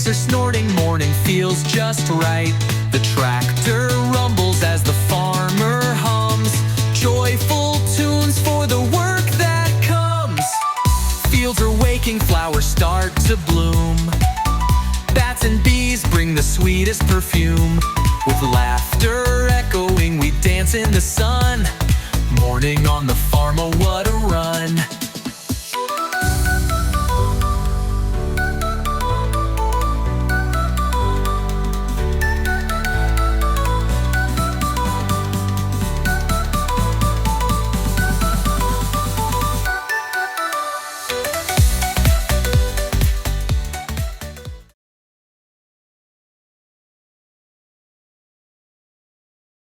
are snorting, morning feels just right. The tractor rumbles as the farmer hums joyful tunes for the work that comes. Fields are waking, flowers start to bloom. Bats and bees bring the sweetest perfume. With laughter echoing, we dance in the sun. Morning on the farm, oh what a run.